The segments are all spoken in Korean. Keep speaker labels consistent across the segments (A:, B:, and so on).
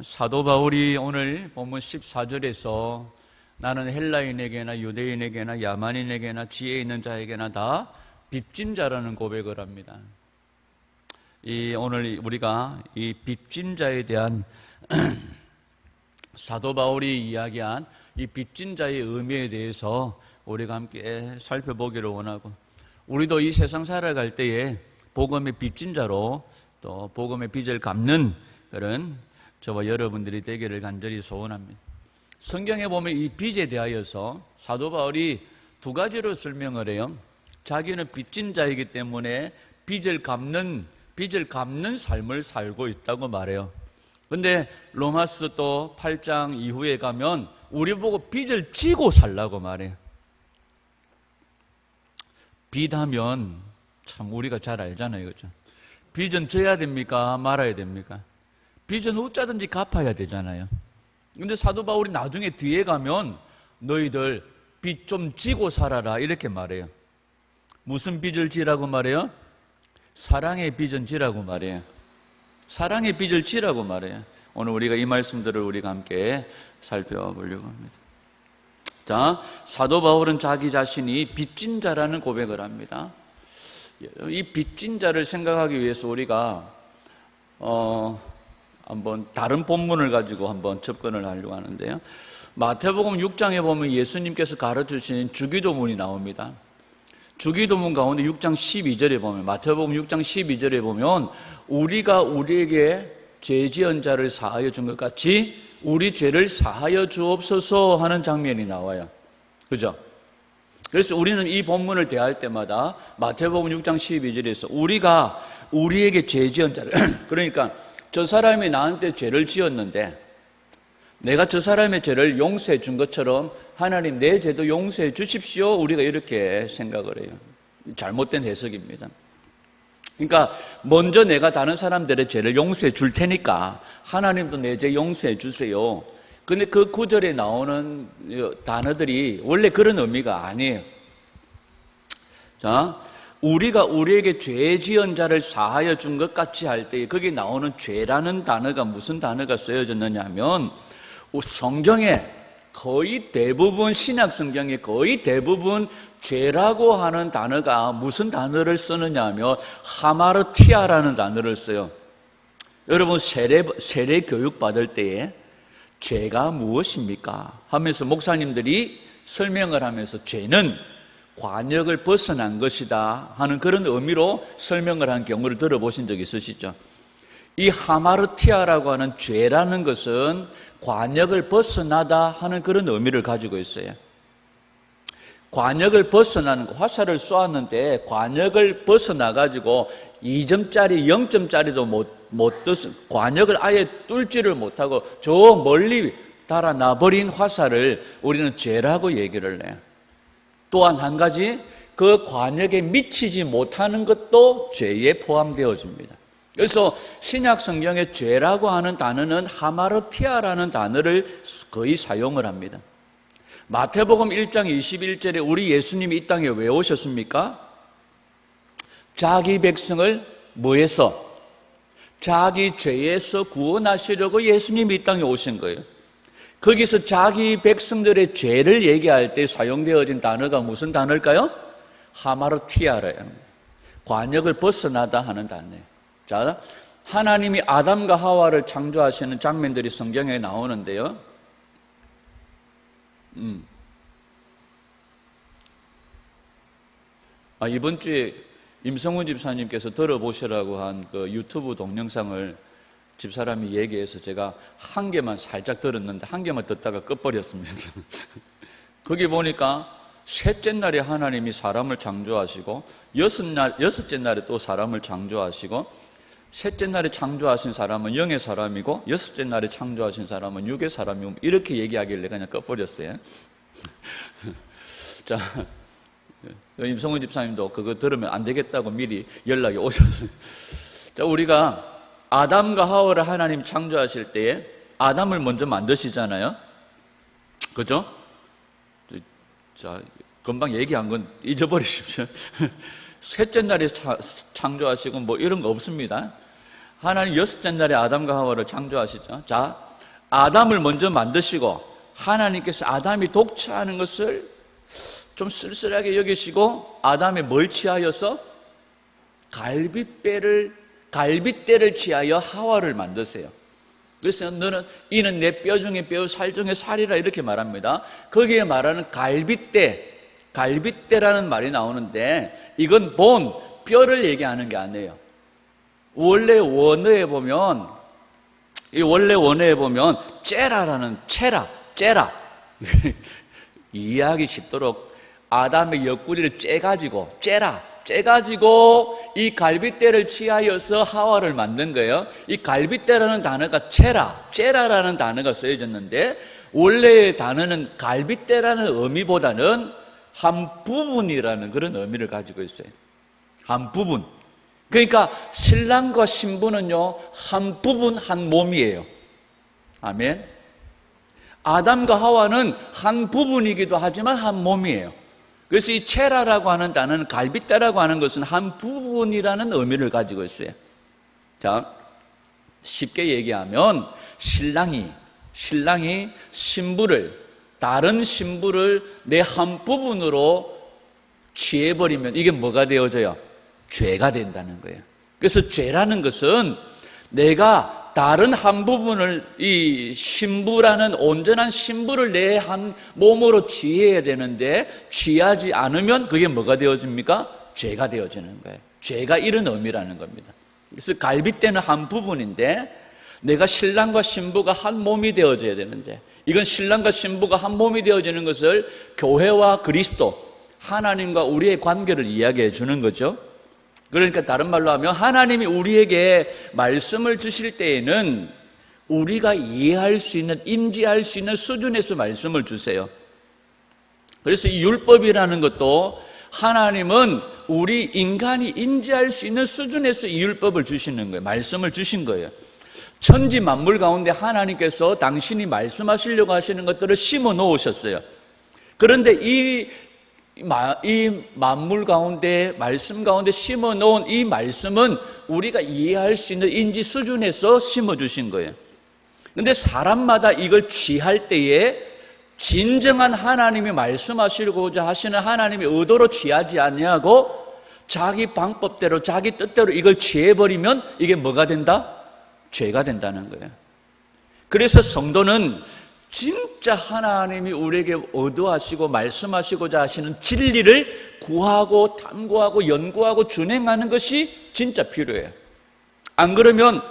A: 사도 바울이 오늘 본문 14절에서 나는 헬라인에게나 유대인에게나 야만인에게나 지혜 있는 자에게나 다 빚진 자라는 고백을 합니다. 오늘 우리가 이 빚진 자에 대한 사도 바울이 이야기한 이 빚진 자의 의미에 대해서 우리가 함께 살펴보기를 원하고, 우리도 이 세상 살아갈 때에 복음의 빚진 자로 또 복음의 빚을 갚는 그런 저와 여러분들이 되기를 간절히 소원합니다. 성경에 보면 이 빚에 대하여서 사도 바울이 두 가지로 설명을 해요. 자기는 빚진 자이기 때문에 빚을 갚는 삶을 살고 있다고 말해요. 근데 로마서 또 8장 이후에 가면 우리 보고 빚을 지고 살라고 말해요. 빚하면 참 우리가 잘 알잖아요, 그렇죠? 빚은 져야 됩니까? 말아야 됩니까? 빚은 어쩌든지 갚아야 되잖아요. 근데 사도 바울이 나중에 뒤에 가면 너희들 빚 좀 지고 살아라 이렇게 말해요. 무슨 빚을 지라고 말해요? 사랑의 빚은 지라고 말해요. 사랑의 빚을 지라고 말해요. 오늘 우리가 이 말씀들을 우리가 함께 살펴보려고 합니다. 자, 사도 바울은 자기 자신이 빚진 자라는 고백을 합니다. 이 빚진 자를 생각하기 위해서 우리가 한번 다른 본문을 가지고 한번 접근을 하려고 하는데요. 마태복음 6장에 보면 예수님께서 가르치신 주기도문이 나옵니다. 주기도문 가운데 6장 12절에 보면, 마태복음 6장 12절에 보면 우리가 우리에게 죄 지은 자를 사하여 준 것 같이 우리 죄를 사하여 주옵소서 하는 장면이 나와요. 그죠? 그래서 우리는 이 본문을 대할 때마다 마태복음 6장 12절에서 우리가 우리에게 죄 지은 자를 그러니까 저 사람이 나한테 죄를 지었는데 내가 저 사람의 죄를 용서해 준 것처럼 하나님 내 죄도 용서해 주십시오. 우리가 이렇게 생각을 해요. 잘못된 해석입니다. 그러니까 먼저 내가 다른 사람들의 죄를 용서해 줄 테니까 하나님도 내 죄 용서해 주세요. 근데 그 구절에 나오는 단어들이 원래 그런 의미가 아니에요. 자, 우리가 우리에게 죄 지은 자를 사하여 준 것 같이 할 때 거기 나오는 죄라는 단어가 무슨 단어가 쓰여졌느냐 하면 성경에 거의 대부분 신약 성경에 거의 대부분 죄라고 하는 단어가 무슨 단어를 쓰느냐 하면 하마르티아라는 단어를 써요. 여러분 세례 교육 받을 때에 죄가 무엇입니까? 하면서 목사님들이 설명을 하면서 죄는 관역을 벗어난 것이다 하는 그런 의미로 설명을 한 경우를 들어보신 적 있으시죠? 이 하마르티아라고 하는 죄라는 것은 관역을 벗어나다 하는 그런 의미를 가지고 있어요. 관역을 벗어나는 거, 화살을 쏘았는데 관역을 벗어나가지고 2점짜리 0점짜리도 못 떴어. 관역을 아예 뚫지를 못하고 저 멀리 달아나버린 화살을 우리는 죄라고 얘기를 해요. 또한 한 가지 그 관역에 미치지 못하는 것도 죄에 포함되어집니다. 그래서 신약 성경의 죄라고 하는 단어는 하마르티아라는 단어를 거의 사용을 합니다. 마태복음 1장 21절에 우리 예수님이 이 땅에 왜 오셨습니까? 자기 백성을 뭐해서? 자기 죄에서 구원하시려고 예수님이 이 땅에 오신 거예요. 거기서 자기 백성들의 죄를 얘기할 때 사용되어진 단어가 무슨 단어일까요? 하마르티아래요. 관역을 벗어나다 하는 단어예요. 자, 하나님이 아담과 하와를 창조하시는 장면들이 성경에 나오는데요. 이번 주에 임성훈 집사님께서 들어보시라고 한 그 유튜브 동영상을 집사람이 얘기해서 제가 한 개만 살짝 들었는데 한 개만 듣다가 끝버렸습니다. 거기 보니까 셋째 날에 하나님이 사람을 창조하시고 여섯째 날에 또 사람을 창조하시고 셋째 날에 창조하신 사람은 영의 사람이고 여섯째 날에 창조하신 사람은 육의 사람이고 이렇게 얘기하길래 그냥 꺼버렸어요. 자, 임성훈 집사님도 그거 들으면 안 되겠다고 미리 연락이 오셨어요. 자, 우리가 아담과 하와를 하나님 창조하실 때에 아담을 먼저 만드시잖아요. 그죠? 자, 금방 얘기한 건 잊어버리십시오. 셋째 날에 창조하시고 뭐 이런 거 없습니다. 하나님 여섯째 날에 아담과 하와를 창조하시죠. 자, 아담을 먼저 만드시고 하나님께서 아담이 독차하는 것을 좀 쓸쓸하게 여기시고 아담이 뭘 취하여서 갈빗대를 취하여 하와를 만드세요. 그래서 이는 내 뼈 중에 뼈, 살 중에 살이라 이렇게 말합니다. 거기에 말하는 갈빗대라는 말이 나오는데 이건 뼈를 얘기하는 게 아니에요. 원래 원어에 보면 째라 이해하기 쉽도록 아담의 옆구리를 째가지고 이 갈빗대를 취하여서 하와를 만든 거예요. 이 갈빗대라는 단어가 째라라는 단어가 쓰여졌는데 원래의 단어는 갈빗대라는 의미보다는 한 부분이라는 그런 의미를 가지고 있어요. 한 부분. 그러니까 신랑과 신부는요, 한 부분 한 몸이에요. 아멘. 아담과 하와는 한 부분이기도 하지만 한 몸이에요. 그래서 이 체라라고 하는 단어는 갈빗대라고 하는 것은 한 부분이라는 의미를 가지고 있어요. 자, 쉽게 얘기하면 신랑이 다른 신부를 내 한 부분으로 취해버리면 이게 뭐가 되어져요? 죄가 된다는 거예요. 그래서 죄라는 것은 내가 다른 한 부분을 이 신부라는 온전한 신부를 내 한 몸으로 취해야 되는데 취하지 않으면 그게 뭐가 되어집니까? 죄가 되어지는 거예요. 죄가 이런 의미라는 겁니다. 그래서 갈빗대는 한 부분인데 내가 신랑과 신부가 한 몸이 되어져야 되는데 이건 신랑과 신부가 한 몸이 되어지는 것을 교회와 그리스도 하나님과 우리의 관계를 이야기해 주는 거죠. 그러니까 다른 말로 하면 하나님이 우리에게 말씀을 주실 때에는 우리가 이해할 수 있는, 인지할 수 있는 수준에서 말씀을 주세요. 그래서 이 율법이라는 것도 하나님은 우리 인간이 인지할 수 있는 수준에서 이 율법을 주시는 거예요. 말씀을 주신 거예요. 천지 만물 가운데 하나님께서 당신이 말씀하시려고 하시는 것들을 심어 놓으셨어요. 그런데 이 만물 가운데, 말씀 가운데 심어 놓은 이 말씀은 우리가 이해할 수 있는 인지 수준에서 심어 주신 거예요. 그런데 사람마다 이걸 취할 때에 진정한 하나님이 말씀하시고자 하시는 하나님의 의도로 취하지 아니하고 자기 방법대로 자기 뜻대로 이걸 취해버리면 이게 뭐가 된다? 죄가 된다는 거예요. 그래서 성도는 진짜 하나님이 우리에게 의도하시고 말씀하시고자 하시는 진리를 구하고 탐구하고 연구하고 준행하는 것이 진짜 필요해요. 안 그러면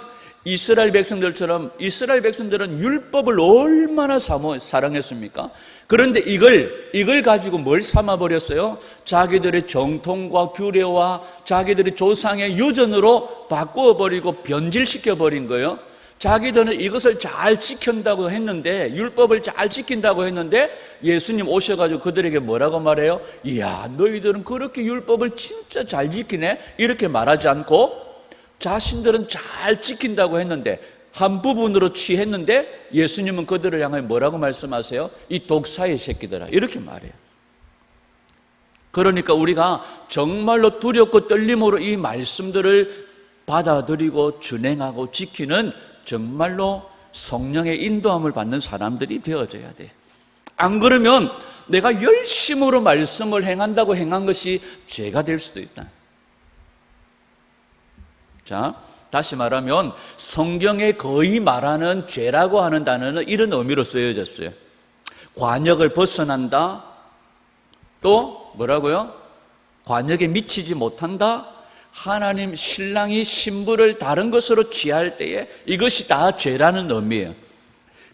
A: 이스라엘 백성들은 율법을 얼마나 사랑했습니까? 그런데 이걸 가지고 뭘 삼아버렸어요? 자기들의 정통과 규례와 자기들의 조상의 유전으로 바꾸어버리고 변질시켜버린 거예요. 자기들은 이것을 잘 지킨다고 했는데, 율법을 잘 지킨다고 했는데 예수님 오셔가지고 그들에게 뭐라고 말해요? 이야, 너희들은 그렇게 율법을 진짜 잘 지키네? 이렇게 말하지 않고 자신들은 잘 지킨다고 했는데 한 부분으로 취했는데 예수님은 그들을 향해 뭐라고 말씀하세요? 이 독사의 새끼들아, 이렇게 말해요. 그러니까 우리가 정말로 두렵고 떨림으로 이 말씀들을 받아들이고 준행하고 지키는 정말로 성령의 인도함을 받는 사람들이 되어져야 돼. 안 그러면 내가 열심으로 말씀을 행한다고 행한 것이 죄가 될 수도 있다. 자, 다시 말하면 성경에 거의 말하는 죄라고 하는 단어는 이런 의미로 쓰여졌어요. 관역을 벗어난다. 또 뭐라고요? 관역에 미치지 못한다. 하나님 신랑이 신부를 다른 것으로 취할 때에 이것이 다 죄라는 의미예요.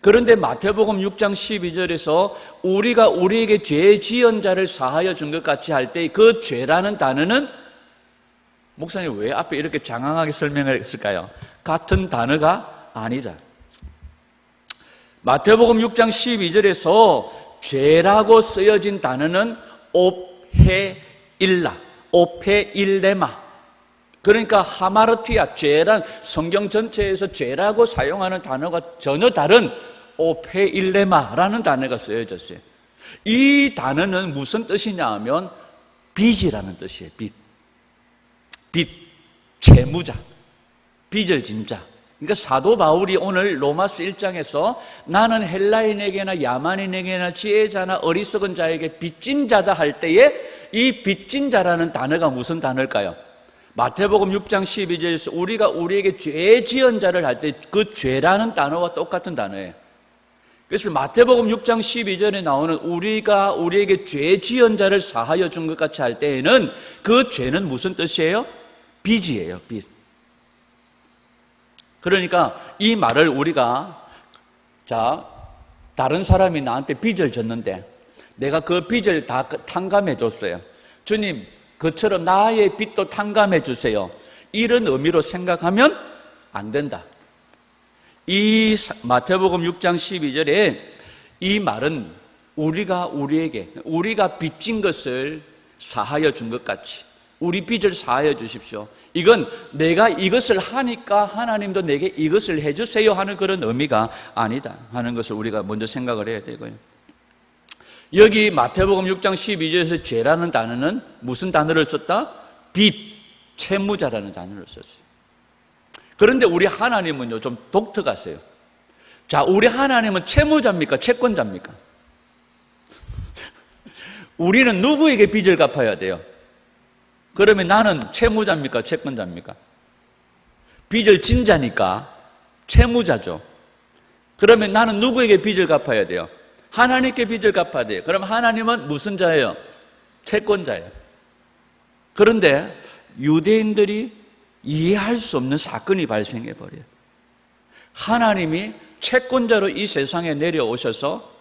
A: 그런데 마태복음 6장 12절에서 우리가 우리에게 죄 지은 자를 사하여 준 것 같이 할 때 그 죄라는 단어는 목사님 왜 앞에 이렇게 장황하게 설명했을까요? 같은 단어가 아니다. 마태복음 6장 12절에서 죄라고 쓰여진 단어는 오페일레마. 그러니까 하마르티아, 죄란 성경 전체에서 죄라고 사용하는 단어가 전혀 다른 오페일레마라는 단어가 쓰여졌어요. 이 단어는 무슨 뜻이냐 하면 빚이라는 뜻이에요. 빚, 재무자. 빚을 진 자. 그러니까 사도 바울이 오늘 로마서 1장에서 나는 헬라인에게나 야만인에게나 지혜자나 어리석은 자에게 빚진 자다 할 때에 이 빚진 자라는 단어가 무슨 단어일까요? 마태복음 6장 12절에서 우리가 우리에게 죄 지은 자를 할 때 그 죄라는 단어와 똑같은 단어예요. 그래서 마태복음 6장 12절에 나오는 우리가 우리에게 죄 지은 자를 사하여 준 것 같이 할 때에는 그 죄는 무슨 뜻이에요? 빚이에요, 빚. 그러니까 이 말을 우리가 다른 사람이 나한테 빚을 졌는데 내가 그 빚을 다 탕감해 줬어요. 주님, 그처럼 나의 빚도 탕감해 주세요. 이런 의미로 생각하면 안 된다. 이 마태복음 6장 12절에 이 말은 우리가 빚진 것을 사하여 준 것 같이 우리 빚을 사하여 주십시오. 이건 내가 이것을 하니까 하나님도 내게 이것을 해주세요 하는 그런 의미가 아니다 하는 것을 우리가 먼저 생각을 해야 되고요. 여기 마태복음 6장 12절에서 죄라는 단어는 무슨 단어를 썼다? 빚, 채무자라는 단어를 썼어요. 그런데 우리 하나님은요 좀 독특하세요. 자, 우리 하나님은 채무자입니까? 채권자입니까? 우리는 누구에게 빚을 갚아야 돼요? 그러면 나는 채무자입니까? 채권자입니까? 빚을 진 자니까 채무자죠. 그러면 나는 누구에게 빚을 갚아야 돼요? 하나님께 빚을 갚아야 돼요. 그럼 하나님은 무슨 자예요? 채권자예요. 그런데 유대인들이 이해할 수 없는 사건이 발생해 버려요. 하나님이 채권자로 이 세상에 내려오셔서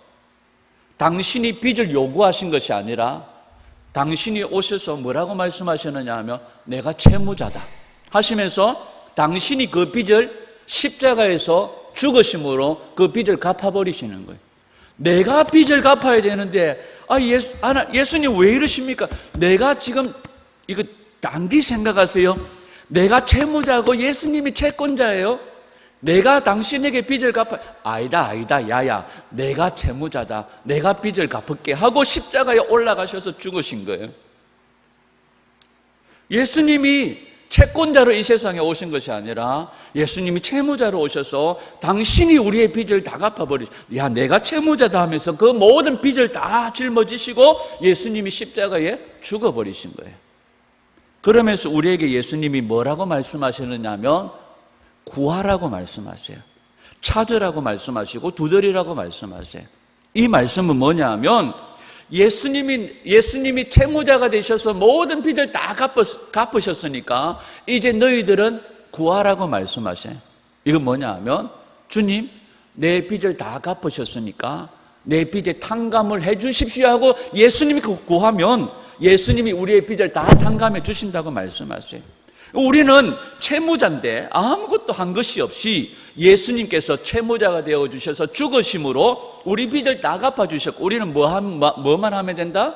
A: 당신이 빚을 요구하신 것이 아니라 당신이 오셔서 뭐라고 말씀하셨느냐 하면 내가 채무자다 하시면서 당신이 그 빚을 십자가에서 죽으심으로 그 빚을 갚아버리시는 거예요. 내가 빚을 갚아야 되는데 예수님 왜 이러십니까? 내가 지금 이거 단기 생각하세요. 내가 채무자고 예수님이 채권자예요. 내가 당신에게 빚을 아니다 야야 내가 채무자다 내가 빚을 갚을게 하고 십자가에 올라가셔서 죽으신 거예요. 예수님이 채권자로 이 세상에 오신 것이 아니라 예수님이 채무자로 오셔서 당신이 우리의 빚을 다 갚아버리죠. 야 내가 채무자다 하면서 그 모든 빚을 다 짊어지시고 예수님이 십자가에 죽어버리신 거예요. 그러면서 우리에게 예수님이 뭐라고 말씀하시느냐 하면 구하라고 말씀하세요. 찾으라고 말씀하시고 두드리라고 말씀하세요. 이 말씀은 뭐냐 하면 예수님이 채무자가 되셔서 모든 빚을 다 갚으셨으니까 이제 너희들은 구하라고 말씀하세요. 이건 뭐냐 하면 주님 내 빚을 다 갚으셨으니까 내 빚에 탕감을 해 주십시오 하고 예수님이 구하면 예수님이 우리의 빚을 다 탕감해 주신다고 말씀하세요. 우리는 채무자인데 아무것도 한 것이 없이 예수님께서 채무자가 되어주셔서 죽으심으로 우리 빚을 다 갚아주셨고 우리는 뭐만 하면 된다?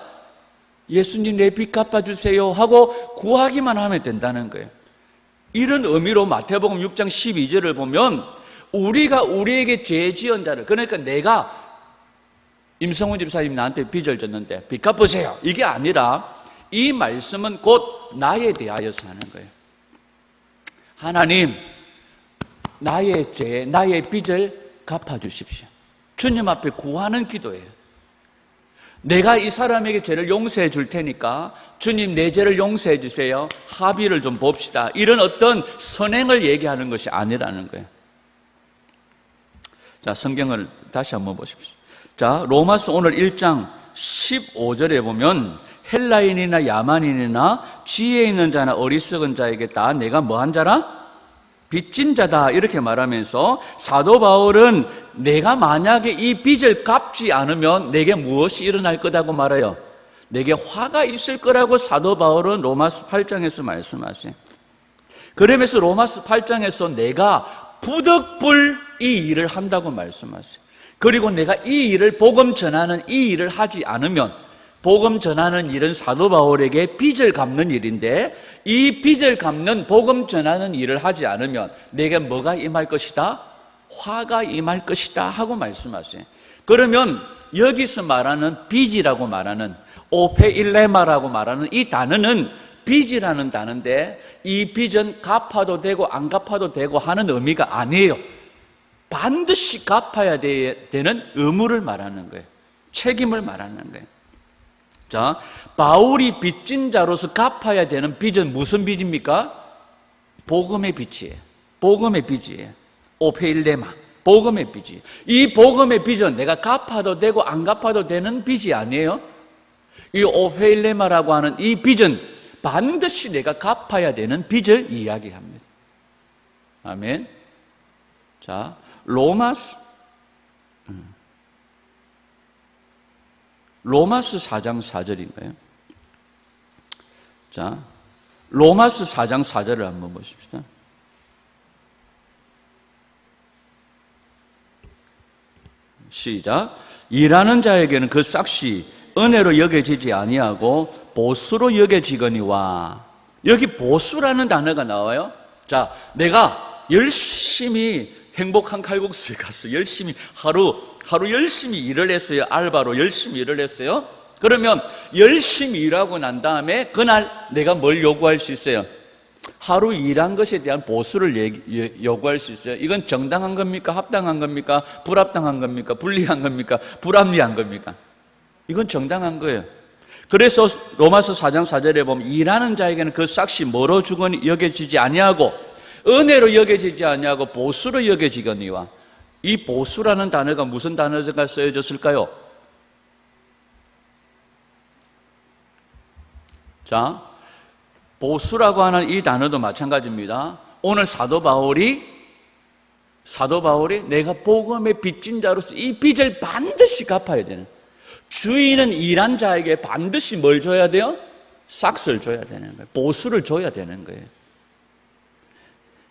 A: 예수님 내 빚 갚아주세요 하고 구하기만 하면 된다는 거예요. 이런 의미로 마태복음 6장 12절을 보면 우리가 우리에게 죄 지은 자를 그러니까 내가 임성훈 집사님 나한테 빚을 졌는데 빚 갚으세요 이게 아니라 이 말씀은 곧 나에 대하여서 하는 거예요. 하나님 나의 죄, 나의 빚을 갚아주십시오. 주님 앞에 구하는 기도예요. 내가 이 사람에게 죄를 용서해 줄 테니까 주님 내 죄를 용서해 주세요. 합의를 좀 봅시다. 이런 어떤 선행을 얘기하는 것이 아니라는 거예요. 자, 성경을 다시 한번 보십시오. 자, 로마서 오늘 1장 15절에 보면 헬라인이나 야만인이나 지혜 있는 자나 어리석은 자에게 다 내가 뭐한 자라? 빚진 자다 이렇게 말하면서 사도 바울은 내가 만약에 이 빚을 갚지 않으면 내게 무엇이 일어날 거라고 말해요? 내게 화가 있을 거라고 사도 바울은 로마서 8장에서 말씀하세요. 그러면서 로마서 8장에서 내가 부득불 이 일을 한다고 말씀하세요. 그리고 내가 이 일을 복음 전하는 이 일을 하지 않으면 복음 전하는 일은 사도 바울에게 빚을 갚는 일인데 이 빚을 갚는 복음 전하는 일을 하지 않으면 내게 뭐가 임할 것이다? 화가 임할 것이다 하고 말씀하세요. 그러면 여기서 말하는 빚이라고 말하는 오페일레마라고 말하는 이 단어는 빚이라는 단어인데 이 빚은 갚아도 되고 안 갚아도 되고 하는 의미가 아니에요. 반드시 갚아야 되는 의무를 말하는 거예요. 책임을 말하는 거예요. 자, 바울이 빚진 자로서 갚아야 되는 빚은 무슨 빚입니까? 복음의 빚이에요. 복음의 빚이에요. 오페일레마, 복음의 빚이. 이 복음의 빚은 내가 갚아도 되고 안 갚아도 되는 빚이 아니에요. 이 오페일레마라고 하는 이 빚은 반드시 내가 갚아야 되는 빚을 이야기합니다. 아멘. 자, 로마서 4장 4절인가요? 자, 로마서 4장 4절을 한번 보십시다. 시작. 일하는 자에게는 그 삭시 은혜로 여겨지지 아니하고 보수로 여겨지거니와. 여기 보수라는 단어가 나와요. 자, 내가 열심히 행복한 칼국수에 가서 열심히 하루 열심히 일을 했어요. 알바로 열심히 일을 했어요. 그러면 열심히 일하고 난 다음에 그날 내가 뭘 요구할 수 있어요? 하루 일한 것에 대한 보수를 요구할 수 있어요. 이건 정당한 겁니까? 합당한 겁니까? 불합당한 겁니까? 불리한 겁니까? 불합리한 겁니까? 이건 정당한 거예요. 그래서 로마서 4장 4절에 보면 일하는 자에게는 그 삭시 뭐로 주거니 여겨지지 아니하고 은혜로 여겨지지 아니하고 보수로 여겨지거니와. 이 보수라는 단어가 무슨 단어가 쓰여졌을까요? 자, 보수라고 하는 이 단어도 마찬가지입니다. 오늘 사도 바울이 내가 복음의 빚진 자로서 이 빚을 반드시 갚아야 되는, 주인은 일한 자에게 반드시 뭘 줘야 돼요? 삭스를 줘야 되는 거예요. 보수를 줘야 되는 거예요.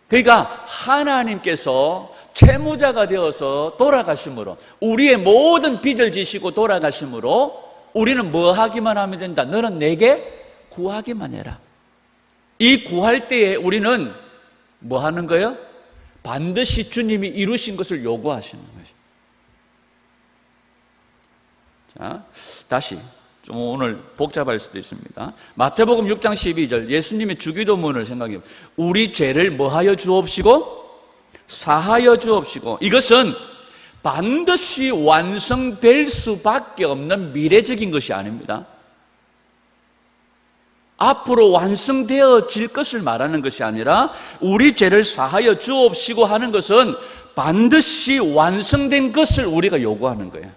A: 그러니까 하나님께서 채무자가 되어서 돌아가심으로, 우리의 모든 빚을 지시고 돌아가심으로 우리는 뭐 하기만 하면 된다? 너는 내게 구하기만 해라. 이 구할 때에 우리는 뭐 하는 거예요? 반드시 주님이 이루신 것을 요구하시는 거예요. 자, 다시 좀 오늘 복잡할 수도 있습니다. 마태복음 6장 12절 예수님의 주기도문을 생각해 보세요. 우리 죄를 뭐하여 주옵시고 사하여 주옵시고. 이것은 반드시 완성될 수밖에 없는 미래적인 것이 아닙니다. 앞으로 완성되어질 것을 말하는 것이 아니라 우리 죄를 사하여 주옵시고 하는 것은 반드시 완성된 것을 우리가 요구하는 거예요.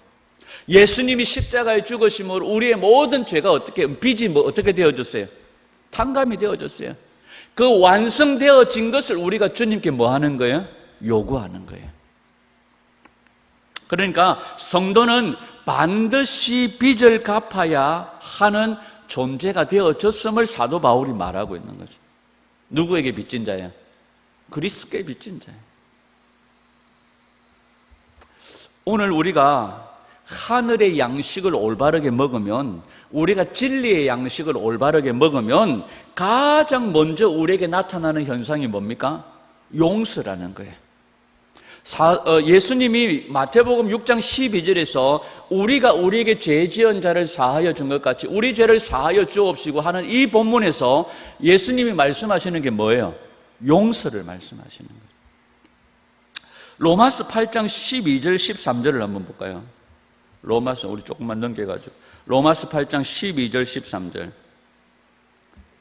A: 예수님이 십자가에 죽으심으로 우리의 모든 죄가 빚이 어떻게 되어졌어요? 탕감이 되어졌어요. 그 완성되어진 것을 우리가 주님께 뭐 하는 거예요? 요구하는 거예요. 그러니까 성도는 반드시 빚을 갚아야 하는 존재가 되어졌음을 사도 바울이 말하고 있는 거죠. 누구에게 빚진 자예요? 그리스도께 빚진 자예요. 오늘 우리가 하늘의 양식을 올바르게 먹으면, 우리가 진리의 양식을 올바르게 먹으면 가장 먼저 우리에게 나타나는 현상이 뭡니까? 용서라는 거예요. 예수님이 마태복음 6장 12절에서 우리가 우리에게 죄 지은 자를 사하여 준 것 같이 우리 죄를 사하여 주옵시고 하는 이 본문에서 예수님이 말씀하시는 게 뭐예요? 용서를 말씀하시는 거예요. 로마서 8장 12절 13절을 한번 볼까요? 로마서 우리 조금만 넘겨가지고 로마서 8장 12절 13절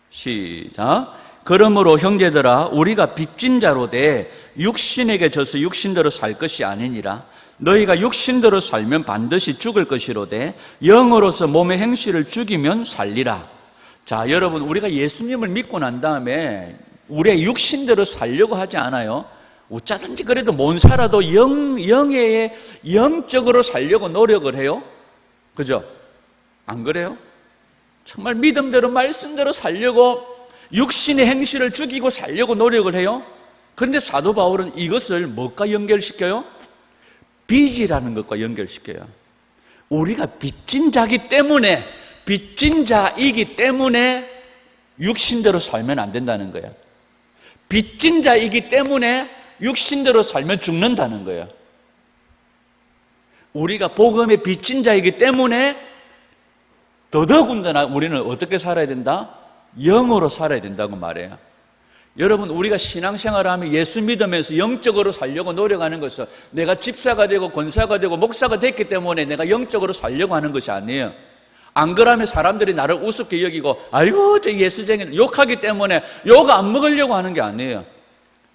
A: 시작. 그러므로 형제들아 우리가 빚진 자로 돼 육신에게 져서 육신대로 살 것이 아니니라. 너희가 육신대로 살면 반드시 죽을 것이로되 영으로서 몸의 행실을 죽이면 살리라. 자, 여러분, 우리가 예수님을 믿고 난 다음에 우리의 육신대로 살려고 하지 않아요. 어쩌든지 그래도 못 살아도 영적으로 살려고 노력을 해요. 그죠? 안 그래요? 정말 믿음대로 말씀대로 살려고 육신의 행실을 죽이고 살려고 노력을 해요. 그런데 사도 바울은 이것을 뭐가 연결시켜요? 빚이라는 것과 연결시켜요. 우리가 빚진 자이기 때문에 육신대로 살면 안 된다는 거예요. 빚진 자이기 때문에 육신대로 살면 죽는다는 거예요. 우리가 복음의 빚진 자이기 때문에 더더군다나 우리는 어떻게 살아야 된다? 영으로 살아야 된다고 말해요. 여러분, 우리가 신앙생활을 하면 예수 믿으면서 영적으로 살려고 노력하는 것은 내가 집사가 되고 권사가 되고 목사가 됐기 때문에 내가 영적으로 살려고 하는 것이 아니에요. 안 그러면 사람들이 나를 우습게 여기고 아이고 저 예수쟁이 욕하기 때문에 욕 안 먹으려고 하는 게 아니에요.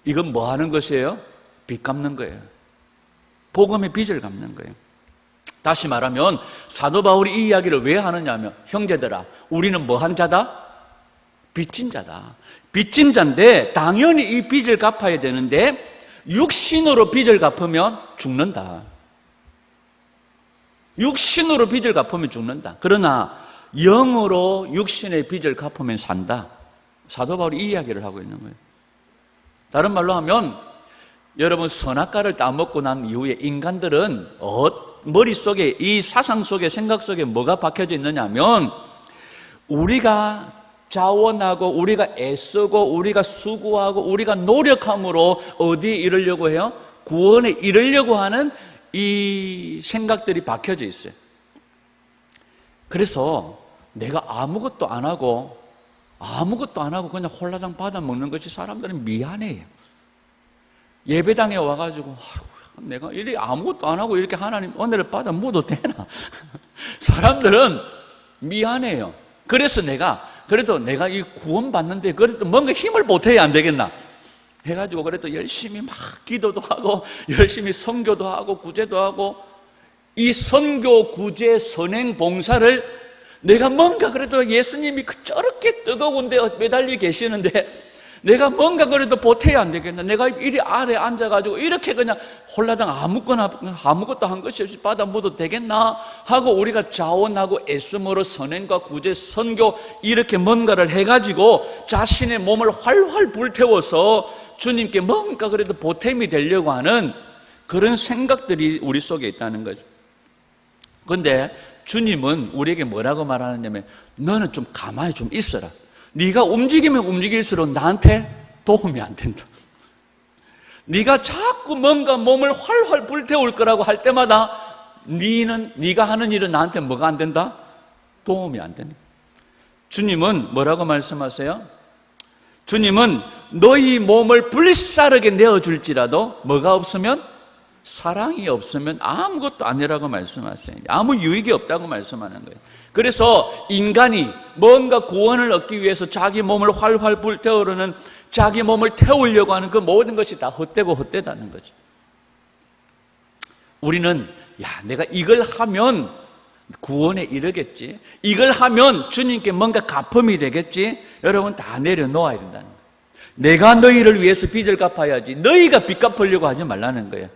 A: 이건 뭐 하는 것이에요? 빚 갚는 거예요. 복음의 빚을 갚는 거예요. 다시 말하면 사도 바울이 이 이야기를 왜 하느냐 하면, 형제들아, 우리는 뭐 한 자다? 빚진 자다. 빚진 자인데 당연히 이 빚을 갚아야 되는데 육신으로 빚을 갚으면 죽는다. 육신으로 빚을 갚으면 죽는다. 그러나 영으로 육신의 빚을 갚으면 산다. 사도 바울이 이 이야기를 하고 있는 거예요. 다른 말로 하면 여러분, 선악과를 따먹고 난 이후에 인간들은 머릿속에, 이 사상 속에, 생각 속에 뭐가 박혀져 있느냐 하면 우리가 자원하고 우리가 애쓰고 우리가 수고하고 우리가 노력함으로 어디에 이르려고 해요? 구원에 이르려고 하는 이 생각들이 박혀져 있어요. 그래서 내가 아무것도 안 하고 그냥 홀라당 받아 먹는 것이 사람들은 미안해요. 예배당에 와가지고 내가 이렇게 아무것도 안 하고 이렇게 하나님 은혜를 받아 먹어도 되나? 사람들은 미안해요. 그래서 그래도 내가 이 구원 받는데 그래도 뭔가 힘을 보태야 안 되겠나? 해가지고 그래도 열심히 막 기도도 하고 열심히 선교도 하고 구제도 하고, 이 선교, 구제, 선행, 봉사를 내가 뭔가 그래도 예수님이 저렇게 뜨거운 데 매달려 계시는데 내가 뭔가 그래도 보태야 안 되겠나? 내가 이리 아래 앉아가지고 이렇게 그냥 홀라당 아무것도 한 것이 없이 받아 먹어도 되겠나? 하고 우리가 자원하고 애씀으로 선행과 구제, 선교 이렇게 뭔가를 해가지고 자신의 몸을 활활 불태워서 주님께 뭔가 그래도 보탬이 되려고 하는 그런 생각들이 우리 속에 있다는 거죠. 그런데 주님은 우리에게 뭐라고 말하느냐면, 너는 좀 가만히 좀 있어라. 네가 움직이면 움직일수록 나한테 도움이 안 된다. 네가 자꾸 뭔가 몸을 활활 불태울 거라고 할 때마다 네가 하는 일은 나한테 뭐가 안 된다? 도움이 안 된다. 주님은 뭐라고 말씀하세요? 주님은 너희 몸을 불사르게 내어줄지라도 뭐가 없으면? 사랑이 없으면 아무것도 아니라고 말씀하세요. 아무 유익이 없다고 말씀하는 거예요. 그래서 인간이 뭔가 구원을 얻기 위해서 자기 몸을 활활 불태우려는, 자기 몸을 태우려고 하는 그 모든 것이 다 헛되고 헛되다는 거죠. 우리는 내가 이걸 하면 구원에 이르겠지, 이걸 하면 주님께 뭔가 갚음이 되겠지, 여러분 다 내려놓아야 된다는 거예요. 내가 너희를 위해서 빚을 갚아야지, 너희가 빚 갚으려고 하지 말라는 거예요.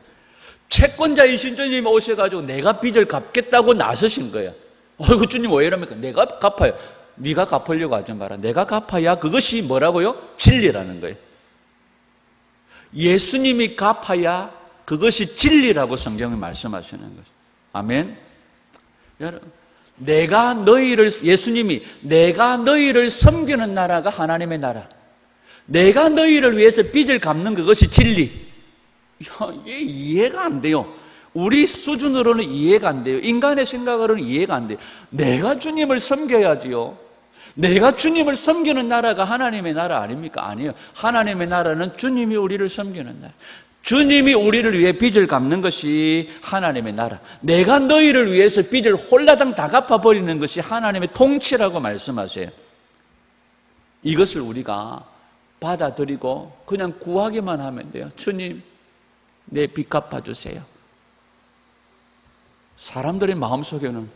A: 채권자이신 주님이 오셔가지고 내가 빚을 갚겠다고 나서신 거예요. 아이고 주님 왜 이럽니까? 내가 갚아요. 네가 갚으려고 하지 마라. 내가 갚아야 그것이 뭐라고요? 진리라는 거예요. 예수님이 갚아야 그것이 진리라고 성경이 말씀하시는 거죠. 아멘. 여러분, 예수님이 내가 너희를 섬기는 나라가 하나님의 나라, 내가 너희를 위해서 빚을 갚는 그것이 진리. 이게 이해가 안 돼요. 우리 수준으로는 이해가 안 돼요. 인간의 생각으로는 이해가 안 돼요. 내가 주님을 섬겨야지요. 내가 주님을 섬기는 나라가 하나님의 나라 아닙니까? 아니에요. 하나님의 나라는 주님이 우리를 섬기는 나라. 주님이 우리를 위해 빚을 갚는 것이 하나님의 나라. 내가 너희를 위해서 빚을 홀라당 다 갚아버리는 것이 하나님의 통치라고 말씀하세요. 이것을 우리가 받아들이고 그냥 구하기만 하면 돼요. 주님, 내 빚 갚아주세요. 사람들의 마음속에는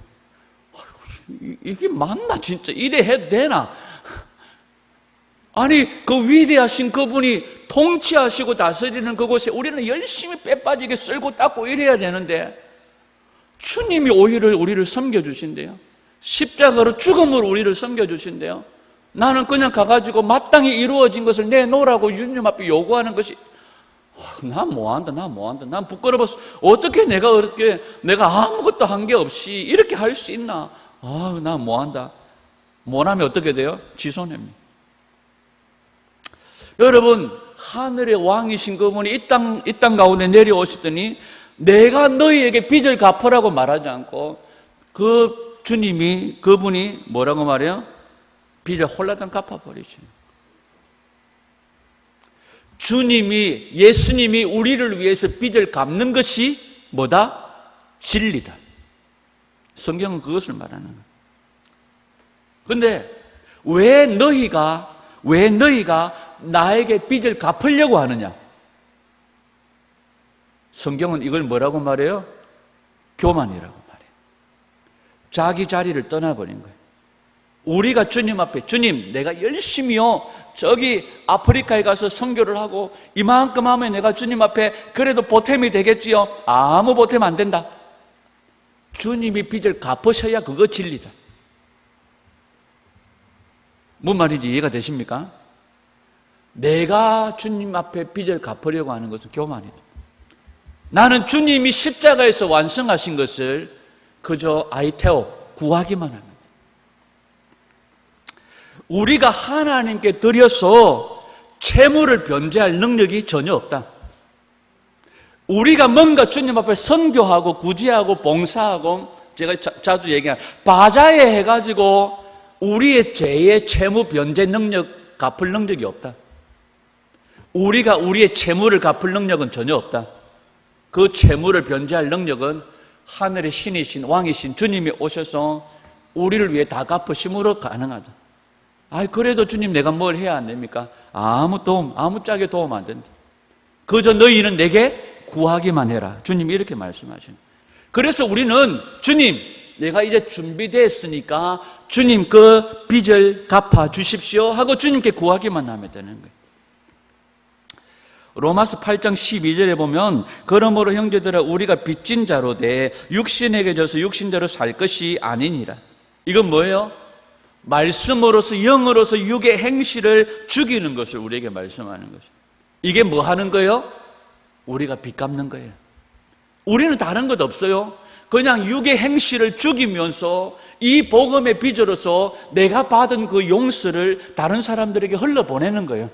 A: 이게 맞나 진짜? 이래 해도 되나? 아니 그 위대하신 그분이 통치하시고 다스리는 그곳에 우리는 열심히 빼빠지게 쓸고 닦고 이래야 되는데 주님이 오히려 우리를 섬겨주신대요. 십자가로 죽음으로 우리를 섬겨주신대요. 나는 그냥 가가지고 마땅히 이루어진 것을 내놓으라고 주님 앞에 요구하는 것이, 난 뭐한다. 난 부끄러워서 어떻게 내가 아무것도 한 게 없이 이렇게 할 수 있나? 난 뭐한다. 못하면 어떻게 돼요? 지손해입니다. 여러분, 하늘의 왕이신 그분이 이 땅 가운데 내려오시더니 내가 너희에게 빚을 갚으라고 말하지 않고 그분이 뭐라고 말해요? 빚을 홀라당 갚아버리죠. 예수님이 우리를 위해서 빚을 갚는 것이 뭐다? 진리다. 성경은 그것을 말하는 거예요. 그런데 왜 너희가 나에게 빚을 갚으려고 하느냐? 성경은 이걸 뭐라고 말해요? 교만이라고 말해요. 자기 자리를 떠나버린 거예요. 우리가 주님 앞에, 주님, 내가 열심히요, 저기 아프리카에 가서 선교를 하고 이만큼 하면 내가 주님 앞에 그래도 보탬이 되겠지요. 아무 보탬 안 된다. 주님이 빚을 갚으셔야 그거 진리다. 뭔 말인지 이해가 되십니까? 내가 주님 앞에 빚을 갚으려고 하는 것은 교만이다. 나는 주님이 십자가에서 완성하신 것을 그저 아이테오, 구하기만 합니다. 우리가 하나님께 드려서 채무를 변제할 능력이 전혀 없다. 우리가 뭔가 주님 앞에 선교하고 구제하고 봉사하고 제가 자주 얘기하는 바자회 해가지고 우리의 죄의 채무 변제 능력 갚을 능력이 없다. 우리가 우리의 채무를 갚을 능력은 전혀 없다. 그 채무를 변제할 능력은 하늘의 신이신 왕이신 주님이 오셔서 우리를 위해 다 갚으심으로 가능하다. 그래도 주님 내가 뭘 해야 안 됩니까? 아무 짝에 도움 안 된다. 그저 너희는 내게 구하기만 해라. 주님이 이렇게 말씀하시는. 그래서 우리는 주님, 내가 이제 준비됐으니까 주님 그 빚을 갚아 주십시오 하고 주님께 구하기만 하면 되는 거예요. 로마서 8장 12절에 보면 그러므로 형제들아 우리가 빚진 자로 돼 육신에게 져서 육신대로 살 것이 아니니라. 이건 뭐예요? 말씀으로서 영으로서 육의 행실을 죽이는 것을 우리에게 말씀하는 것이에요. 이게 뭐 하는 거예요? 우리가 빚 갚는 거예요. 우리는 다른 것 없어요. 그냥 육의 행실을 죽이면서 이 복음의 빚으로서 내가 받은 그 용서를 다른 사람들에게 흘러보내는 거예요.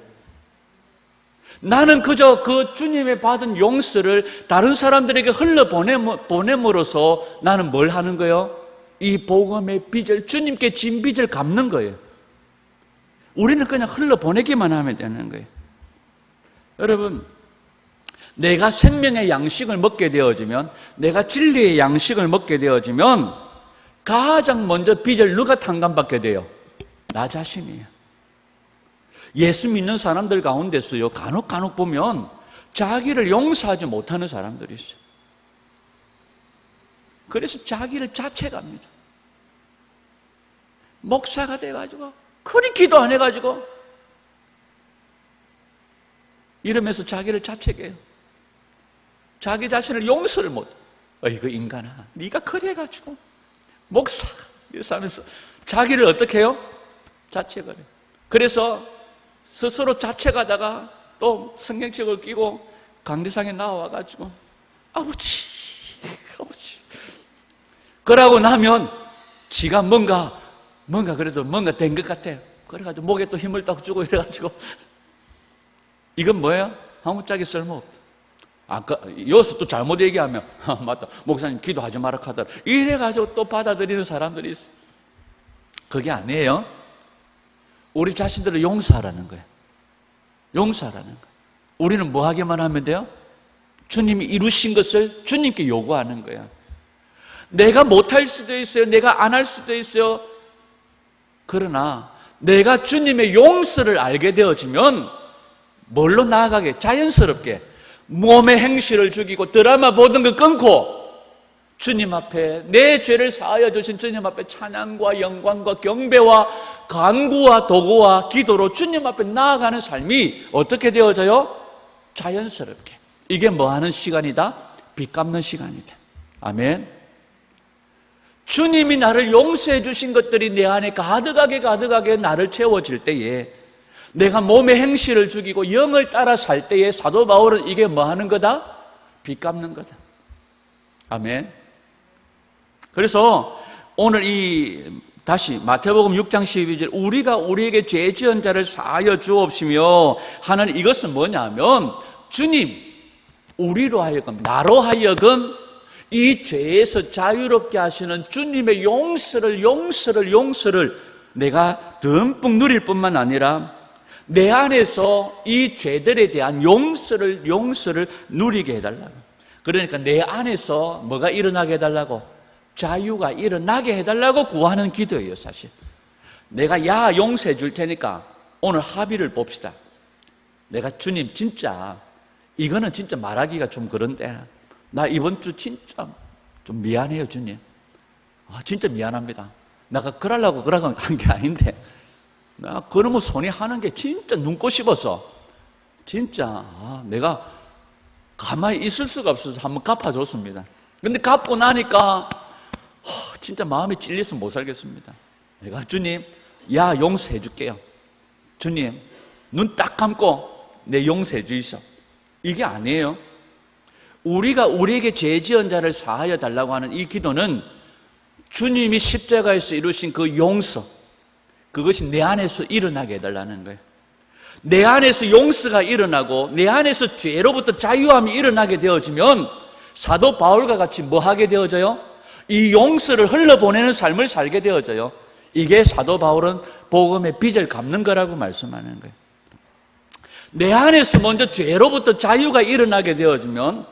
A: 나는 그저 그 주님의 받은 용서를 다른 사람들에게 흘러보냄으로써 나는 뭘 하는 거예요? 이 복음의 빚을, 주님께 진 빚을 갚는 거예요. 우리는 그냥 흘러보내기만 하면 되는 거예요. 여러분, 내가 생명의 양식을 먹게 되어지면, 내가 진리의 양식을 먹게 되어지면 가장 먼저 빚을 누가 탕감받게 돼요? 나 자신이에요. 예수 믿는 사람들 가운데서요, 간혹 보면 자기를 용서하지 못하는 사람들이 있어요. 그래서 자기를 자책합니다. 목사가 돼가지고 그리 기도 안 해가지고 이러면서 자기를 자책해요. 자기 자신을 용서를 못. 이거 인간아, 네가 그래가지고 목사가 이래서 하면서 자기를 어떻게 해요? 자책을 해요. 그래서 스스로 자책하다가 또 성경책을 끼고 강대상에 나와가지고 아버지 그러고 나면 지가 뭔가 그래도 뭔가 된 것 같아. 그래가지고 목에 또 힘을 딱 주고 이래가지고 이건 뭐예요? 아무짝에 쓸모없다. 여기서 또 잘못 얘기하면 맞다, 목사님 기도하지 마라 하더라. 이래가지고 또 받아들이는 사람들이 있어. 그게 아니에요. 우리 자신들을 용서하라는 거예요. 용서하라는 거예요. 우리는 뭐 하기만 하면 돼요? 주님이 이루신 것을 주님께 요구하는 거예요. 내가 못할 수도 있어요. 내가 안 할 수도 있어요. 그러나 내가 주님의 용서를 알게 되어지면 뭘로 나아가게? 자연스럽게 몸의 행실을 죽이고 드라마 보던 거 끊고 주님 앞에 내 죄를 사하여 주신 주님 앞에 찬양과 영광과 경배와 간구와 도구와 기도로 주님 앞에 나아가는 삶이 어떻게 되어져요? 자연스럽게. 이게 뭐 하는 시간이다? 빚 갚는 시간이다. 아멘. 주님이 나를 용서해 주신 것들이 내 안에 가득하게 나를 채워질 때에 내가 몸의 행실을 죽이고 영을 따라 살 때에 사도 바울은 이게 뭐 하는 거다? 빚 갚는 거다. 아멘. 그래서 오늘 다시 마태복음 6장 12절 우리가 우리에게 죄 지은 자를 사하여 주옵시며 하는 이것은 뭐냐면 주님, 우리로 하여금, 나로 하여금 이 죄에서 자유롭게 하시는 주님의 용서를 내가 듬뿍 누릴 뿐만 아니라 내 안에서 이 죄들에 대한 용서를 누리게 해달라고. 그러니까 내 안에서 뭐가 일어나게 해달라고? 자유가 일어나게 해달라고 구하는 기도예요, 사실. 내가 야 용서해 줄 테니까 오늘 합의를 봅시다. 내가 주님 진짜 이거는 진짜 말하기가 좀 그런데 나 이번 주 진짜 좀 미안해요, 주님. 진짜 미안합니다. 내가 그러려고 한 게 아닌데 나 그러면 손이 하는 게 진짜 눈꽃 씹어서 진짜 내가 가만히 있을 수가 없어서 한번 갚아줬습니다. 근데 갚고 나니까 진짜 마음이 찔려서 못 살겠습니다. 내가 주님 야 용서해 줄게요. 주님 눈 딱 감고 내 용서해 주이소. 이게 아니에요. 우리가 우리에게 죄 지은 자를 사하여 달라고 하는 이 기도는 주님이 십자가에서 이루신 그 용서, 그것이 내 안에서 일어나게 해달라는 거예요. 내 안에서 용서가 일어나고 내 안에서 죄로부터 자유함이 일어나게 되어지면 사도 바울과 같이 뭐 하게 되어져요? 이 용서를 흘러보내는 삶을 살게 되어져요. 이게 사도 바울은 복음의 빚을 갚는 거라고 말씀하는 거예요. 내 안에서 먼저 죄로부터 자유가 일어나게 되어지면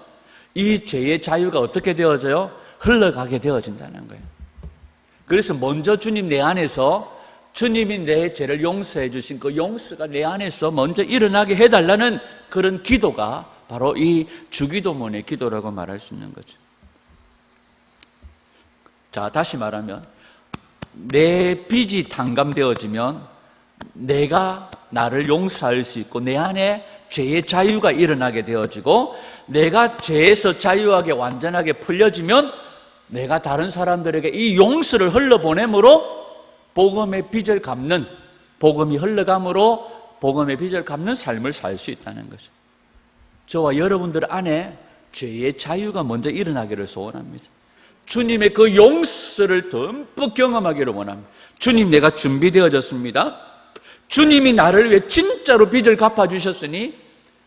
A: 이 죄의 자유가 어떻게 되어져요? 흘러가게 되어진다는 거예요. 그래서 먼저 주님 내 안에서 주님이 내 죄를 용서해 주신 그 용서가 내 안에서 먼저 일어나게 해달라는 그런 기도가 바로 이 주기도문의 기도라고 말할 수 있는 거죠. 자, 다시 말하면 내 빚이 탕감되어지면 내가 나를 용서할 수 있고 내 안에 죄의 자유가 일어나게 되어지고 내가 죄에서 자유하게 완전하게 풀려지면 내가 다른 사람들에게 이 용서를 흘러보내므로 복음의 빚을 갚는, 복음이 흘러감으로 복음의 빚을 갚는 삶을 살 수 있다는 거죠. 저와 여러분들 안에 죄의 자유가 먼저 일어나기를 소원합니다. 주님의 그 용서를 듬뿍 경험하기를 원합니다. 주님, 내가 준비되어졌습니다. 주님이 나를 위해 진짜로 빚을 갚아주셨으니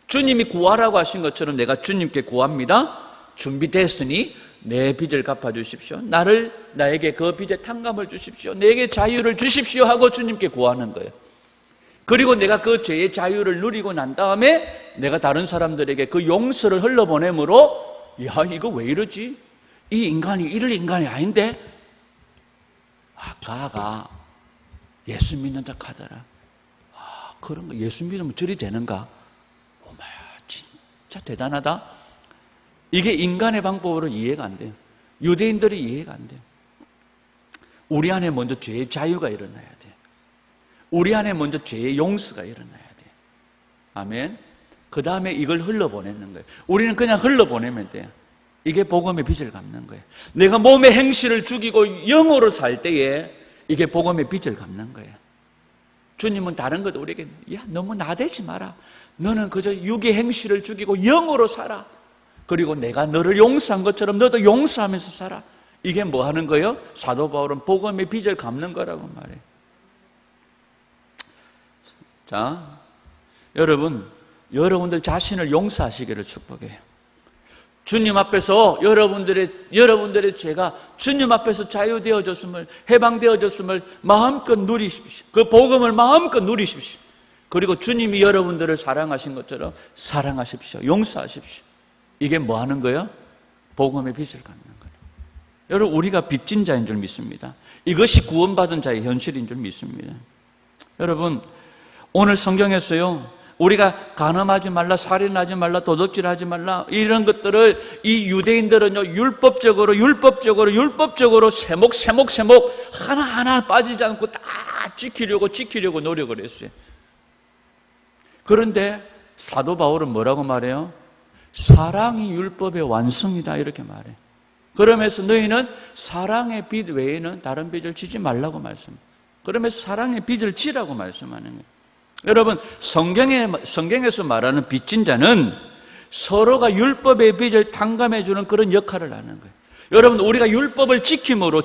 A: 주님이 구하라고 하신 것처럼 내가 주님께 구합니다. 준비됐으니 내 빚을 갚아주십시오. 나에게 그 빚의 탕감을 주십시오. 내게 자유를 주십시오 하고 주님께 구하는 거예요. 그리고 내가 그 죄의 자유를 누리고 난 다음에 내가 다른 사람들에게 그 용서를 흘러보내므로 야, 이거 왜 이러지? 이 인간이 이럴 인간이 아닌데? 가가 예수 믿는다 하더라. 그런 거 예수 믿으면 저리 되는가? 어머야, 진짜 대단하다. 이게 인간의 방법으로 이해가 안 돼요. 유대인들이 이해가 안 돼요. 우리 안에 먼저 죄의 자유가 일어나야 돼요. 우리 안에 먼저 죄의 용서가 일어나야 돼요. 아멘. 그 다음에 이걸 흘러보내는 거예요. 우리는 그냥 흘러보내면 돼요. 이게 복음의 빚을 갚는 거예요. 내가 몸의 행실을 죽이고 영으로 살 때에 이게 복음의 빚을 갚는 거예요. 주님은 다른 것 우리에게 야, 너무 나대지 마라. 너는 그저 육의 행실을 죽이고 영으로 살아. 그리고 내가 너를 용서한 것처럼 너도 용서하면서 살아. 이게 뭐 하는 거예요? 사도 바울은 복음의 빚을 갚는 거라고 말해요. 자, 여러분들 자신을 용서하시기를 축복해요. 주님 앞에서 여러분들의 죄가 주님 앞에서 자유되어졌음을, 해방되어졌음을 마음껏 누리십시오. 그 복음을 마음껏 누리십시오. 그리고 주님이 여러분들을 사랑하신 것처럼 사랑하십시오. 용서하십시오. 이게 뭐 하는 거예요? 복음의 빚을 갚는 거예요. 여러분, 우리가 빚진 자인 줄 믿습니다. 이것이 구원받은 자의 현실인 줄 믿습니다. 여러분, 오늘 성경에서요, 우리가 간음하지 말라, 살인하지 말라, 도둑질하지 말라, 이런 것들을 이 유대인들은요, 율법적으로 세목 하나하나 빠지지 않고 다 지키려고 노력을 했어요. 그런데 사도 바울은 뭐라고 말해요? 사랑이 율법의 완성이다, 이렇게 말해요. 그러면서 너희는 사랑의 빚 외에는 다른 빚을 지지 말라고 말씀해요. 그러면서 사랑의 빚을 지라고 말씀하는 거예요. 여러분, 성경에서 말하는 빚진 자는 서로가 율법의 빚을 탕감해 주는 그런 역할을 하는 거예요. 여러분, 우리가 율법을 지킴으로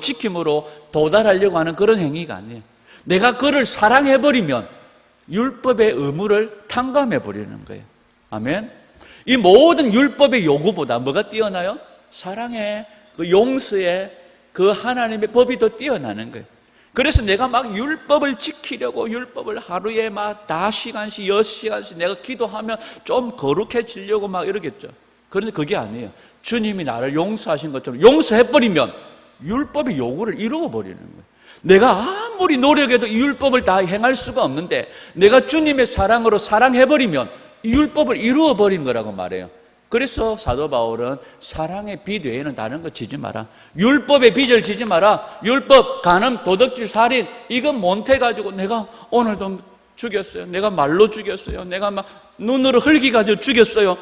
A: 도달하려고 하는 그런 행위가 아니에요. 내가 그를 사랑해버리면 율법의 의무를 탕감해 버리는 거예요. 아멘. 이 모든 율법의 요구보다 뭐가 뛰어나요? 사랑의 그 용서의 그 하나님의 법이 더 뛰어나는 거예요. 그래서 내가 막 율법을 지키려고 율법을 하루에 막 5시간씩 6시간씩 내가 기도하면 좀 거룩해지려고 막 이러겠죠. 그런데 그게 아니에요. 주님이 나를 용서하신 것처럼 용서해버리면 율법의 요구를 이루어버리는 거예요. 내가 아무리 노력해도 이 율법을 다 행할 수가 없는데 내가 주님의 사랑으로 사랑해버리면 이 율법을 이루어버린 거라고 말해요. 그래서 사도 바울은 사랑의 빚 외에는 다른 거 지지 마라. 율법의 빚을 지지 마라. 율법, 간음, 도둑질, 살인 이건 못해가지고 내가 오늘도 죽였어요. 내가 말로 죽였어요. 내가 막 눈으로 흙이가지고 죽였어요.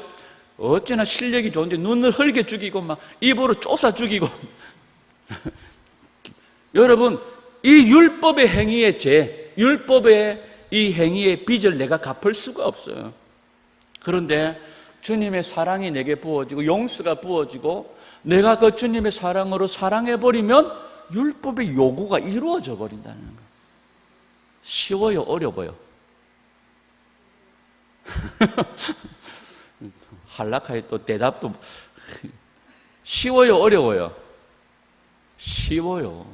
A: 어찌나 실력이 좋은데 눈을 흙에 죽이고 막 입으로 쪼사 죽이고 여러분 이 율법의 행위의 죄, 율법의 이 행위의 빚을 내가 갚을 수가 없어요. 그런데 주님의 사랑이 내게 부어지고 용서가 부어지고 내가 그 주님의 사랑으로 사랑해버리면 율법의 요구가 이루어져 버린다는 거예요. 쉬워요? 어려워요? 한락하에 또 대답도 쉬워요? 어려워요? 쉬워요.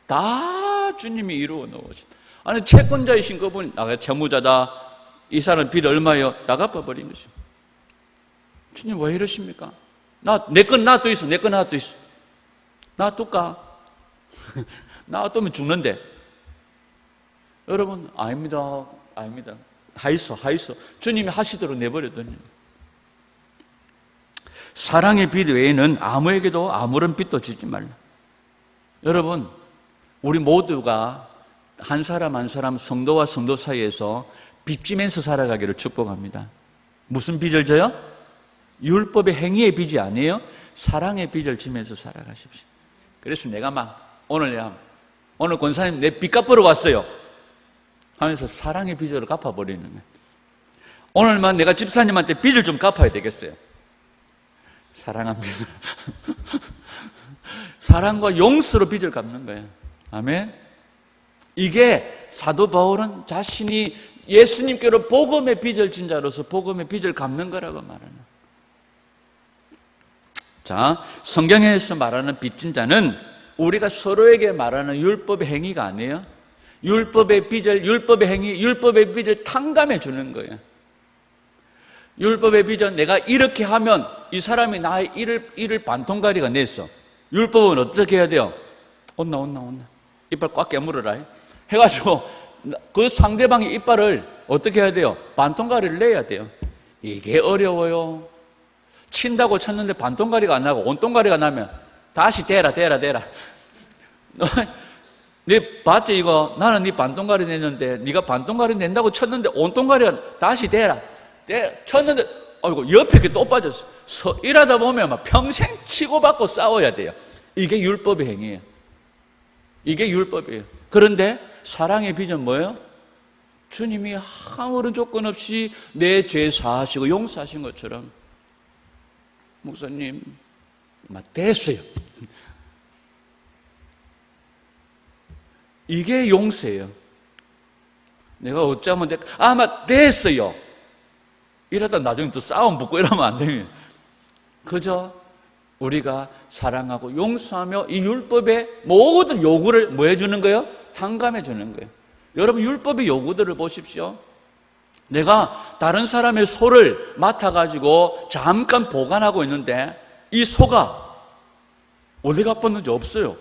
A: 다 주님이 이루어 놓으신. 아니 채권자이신 그분이 나가 채무자다. 이 사람 빚 얼마요? 다 갚아버린 것이요. 주님 왜 이러십니까? 내 건 놔둬 있어. 내 건 놔둬 있어. 놔둘까? 놔두면 죽는데. 여러분 아닙니다. 아닙니다. 하있어. 주님이 하시도록 내버려두니. 사랑의 빚 외에는 아무에게도 아무런 빚도 지지 말라. 여러분 우리 모두가 한 사람 한 사람 성도와 성도 사이에서 빚지면서 살아가기를 축복합니다. 무슨 빚을 져요? 율법의 행위의 빚이 아니에요. 사랑의 빚을 지면서 살아가십시오. 그래서 내가 막 오늘 권사님 내 빚 갚으러 왔어요 하면서 사랑의 빚으로 갚아버리는 거예요. 오늘만 내가 집사님한테 빚을 좀 갚아야 되겠어요. 사랑합니다. 사랑과 용서로 빚을 갚는 거예요. 아멘. 이게 사도 바울은 자신이 예수님께로 복음의 빚을 진 자로서 복음의 빚을 갚는 거라고 말하는. 자, 성경에서 말하는 빚진 자는 우리가 서로에게 말하는 율법의 행위가 아니에요. 율법의 빚을, 율법의 행위, 율법의 빚을 탕감해 주는 거예요. 율법의 빚은 내가 이렇게 하면 이 사람이 나의 이를 반통가리가 냈어. 율법은 어떻게 해야 돼요? 온나. 이빨 꽉 깨물어라. 해가지고 그 상대방의 이빨을 어떻게 해야 돼요? 반통가리를 내야 돼요. 이게 어려워요. 친다고 쳤는데 반통가리가 안 나고 온통가리가 나면 다시 대라. 네 봤지 이거? 나는 네 반통가리 냈는데 네가 반통가리 낸다고 쳤는데 온통가리가 다시 대라. 쳤는데 아이고 옆에 게 또 빠졌어. 이러다 보면 막 평생 치고받고 싸워야 돼요. 이게 율법의 행위예요. 이게 율법이에요. 그런데 사랑의 빚은 뭐예요? 주님이 아무런 조건 없이 내 죄 사하시고 용서하신 것처럼 목사님 막 됐어요. 이게 용서예요. 내가 어쩌면 막 됐어요. 이러다 나중에 또 싸움 붙고 이러면 안 돼요. 그저 우리가 사랑하고 용서하며 이 율법의 모든 요구를 뭐 해주는 거예요? 탕감해 주는 거예요. 여러분 율법의 요구들을 보십시오. 내가 다른 사람의 소를 맡아가지고 잠깐 보관하고 있는데 이 소가 어디 갔었는지 없어요.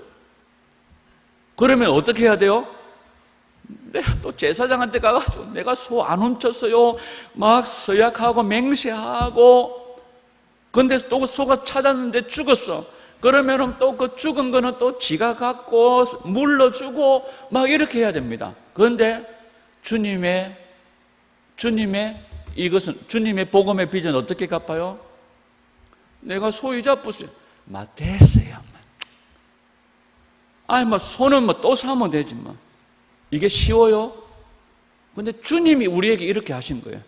A: 그러면 어떻게 해야 돼요? 내가 또 제사장한테 가가지고 내가 소 안 훔쳤어요. 막 서약하고 맹세하고 근데 또 소가 찾았는데 죽었어. 그러면 또 그 죽은 거는 또 지가 갖고 물러주고 막 이렇게 해야 됩니다. 그런데 주님의 복음의 빚은 어떻게 갚아요? 내가 소유자 부세 됐어요. 소는 또 사면 되지 이게 쉬워요? 근데 주님이 우리에게 이렇게 하신 거예요.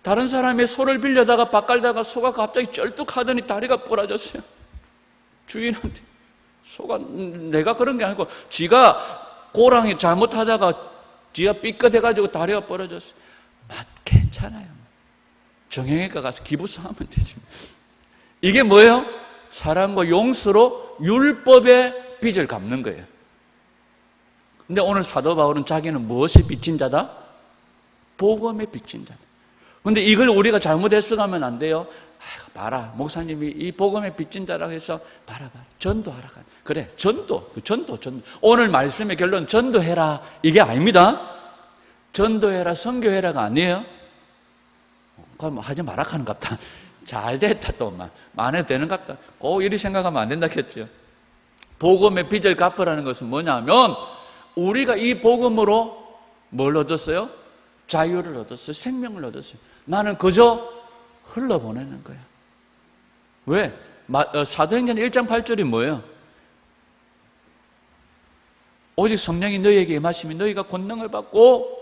A: 다른 사람의 소를 빌려다가 밥 갈다가 소가 갑자기 쩔뚝하더니 다리가 부러졌어요. 주인한테 소가 내가 그런 게 아니고 지가 고랑이 잘못하다가 지가 삐끗해가지고 다리가 부러졌어요. 괜찮아요. 정형외과 가서 기부사하면 되지. 이게 뭐예요? 사랑과 용서로 율법의 빚을 갚는 거예요. 근데 오늘 사도 바울은 자기는 무엇에 빚진 자다? 복음에 빚진 자다. 근데 이걸 우리가 잘못 해석하면 안 돼요. 봐라, 목사님이 이 복음에 빚진 자라고 해서 봐라 전도하라. 그래, 전도. 오늘 말씀의 결론 전도해라 이게 아닙니다. 전도해라, 선교해라가 아니에요. 그럼 하지 마라 하는 갑다. 잘 됐다 또 안 해도 되는 갑다. 꼭 이리 생각하면 안 된다겠죠. 복음의 빚을 갚으라는 것은 뭐냐면 우리가 이 복음으로 뭘 얻었어요? 자유를 얻었어요. 생명을 얻었어요. 나는 그저 흘러보내는 거야. 왜? 사도행전 1장 8절이 뭐예요? 오직 성령이 너희에게 임하시면 너희가 권능을 받고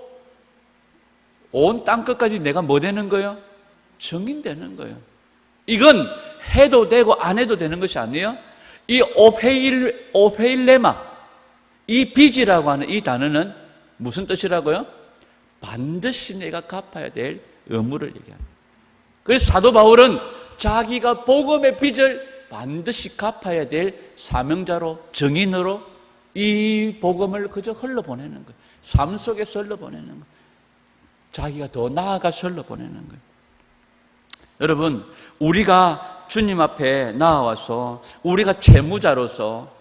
A: 온 땅끝까지 내가 뭐 되는 거예요? 증인되는 거예요. 이건 해도 되고 안 해도 되는 것이 아니에요. 이 오페일레마, 이 빚이라고 하는 이 단어는 무슨 뜻이라고요? 반드시 내가 갚아야 될 의무를 얘기합니다. 그래서 사도 바울은 자기가 복음의 빚을 반드시 갚아야 될 사명자로, 증인으로 이 복음을 그저 흘러보내는 거예요. 삶 속에서 흘러보내는 거예요. 자기가 더 나아가서 흘러보내는 거예요. 여러분, 우리가 주님 앞에 나와서 우리가 채무자로서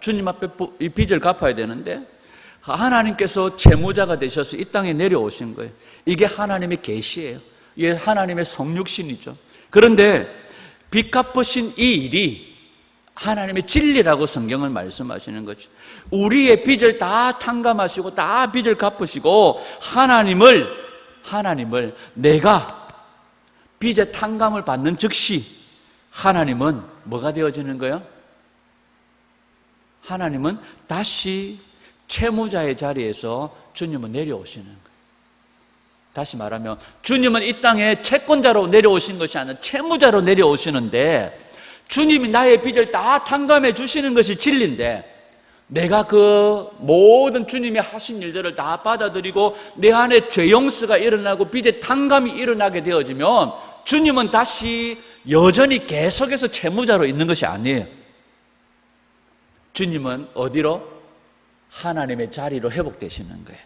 A: 주님 앞에 이 빚을 갚아야 되는데 하나님께서 채무자가 되셔서 이 땅에 내려오신 거예요. 이게 하나님의 계시예요. 이게 하나님의 성육신이죠. 그런데 빚 갚으신 이 일이 하나님의 진리라고 성경은 말씀하시는 거죠. 우리의 빚을 다 탕감하시고 다 빚을 갚으시고 하나님을 내가 빚의 탕감을 받는 즉시 하나님은 뭐가 되어지는 거예요? 하나님은 다시 채무자의 자리에서 주님은 내려오시는 거예요. 다시 말하면 주님은 이 땅에 채권자로 내려오신 것이 아니라 채무자로 내려오시는데 주님이 나의 빚을 다 탕감해 주시는 것이 진리인데 내가 그 모든 주님이 하신 일들을 다 받아들이고 내 안에 죄 용서가 일어나고 빚의 탕감이 일어나게 되어지면 주님은 다시 여전히 계속해서 채무자로 있는 것이 아니에요. 주님은 어디로? 하나님의 자리로 회복되시는 거예요.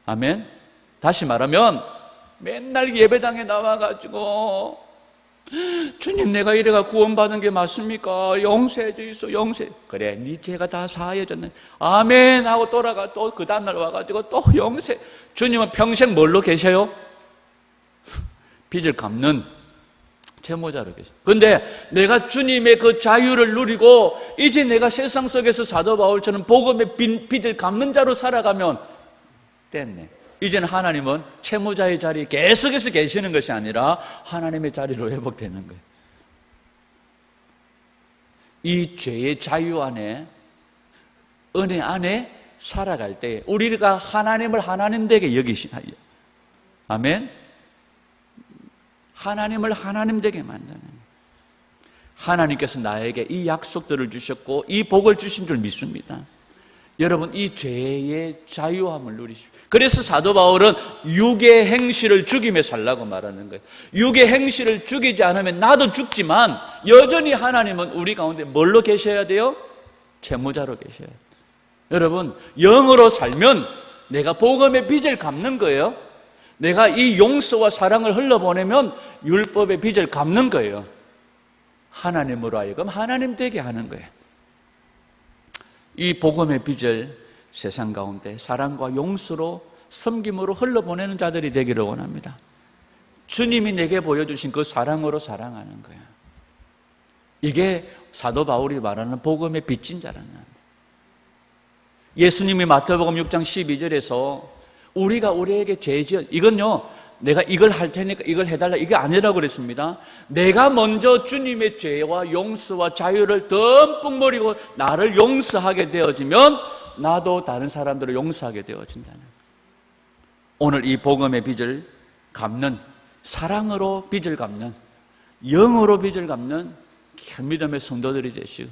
A: 아멘. 다시 말하면 맨날 예배당에 나와가지고 주님 내가 이래가 구원받은 게 맞습니까? 용서해 주이소. 용서해. 그래 네 죄가 다 사해졌네. 아멘 하고 돌아가 또 그 다음날 와가지고 또 용서해. 주님은 평생 뭘로 계셔요? 빚을 갚는 채무자로 계셔. 근데 내가 주님의 그 자유를 누리고 이제 내가 세상 속에서 사도 바울처럼 복음의 빚을 갚는 자로 살아가면 됐네. 이제는 하나님은 채무자의 자리에 계속해서 계시는 것이 아니라 하나님의 자리로 회복되는 거예요. 이 죄의 자유 안에, 은혜 안에 살아갈 때 우리가 하나님을 하나님 되게 여기시나. 아멘. 하나님을 하나님 되게 만드는 거예요. 하나님께서 나에게 이 약속들을 주셨고 이 복을 주신 줄 믿습니다. 여러분 이 죄의 자유함을 누리십시오. 그래서 사도 바울은 육의 행실을 죽이며 살라고 말하는 거예요. 육의 행실을 죽이지 않으면 나도 죽지만 여전히 하나님은 우리 가운데 뭘로 계셔야 돼요? 채무자로 계셔야 돼요. 여러분 영으로 살면 내가 복음의 빚을 갚는 거예요. 내가 이 용서와 사랑을 흘러보내면 율법의 빚을 갚는 거예요. 하나님으로 하여금 하나님 되게 하는 거예요. 이 복음의 빚을 세상 가운데 사랑과 용서로 섬김으로 흘러보내는 자들이 되기를 원합니다. 주님이 내게 보여주신 그 사랑으로 사랑하는 거예요. 이게 사도 바울이 말하는 복음의 빚진 자라는 거예요. 예수님이 마태복음 6장 12절에서 우리가 우리에게 죄 지어 이건요 내가 이걸 할 테니까 이걸 해달라 이게 아니라고 그랬습니다. 내가 먼저 주님의 죄와 용서와 자유를 듬뿍 누리고 나를 용서하게 되어지면 나도 다른 사람들을 용서하게 되어진다는 거예요. 오늘 이 복음의 빚을 갚는 사랑으로 빚을 갚는 영으로 빚을 갚는 믿음의 성도들이 되시고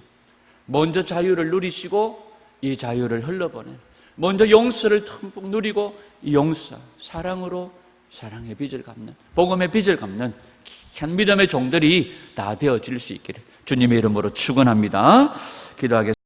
A: 먼저 자유를 누리시고 이 자유를 흘러보내는 먼저 용서를 듬뿍 누리고 이 용서 사랑으로 사랑의 빚을 갚는 복음의 빚을 갚는 귀한 믿음의 종들이 다 되어질 수 있기를 주님의 이름으로 축원합니다. 기도하겠습니다.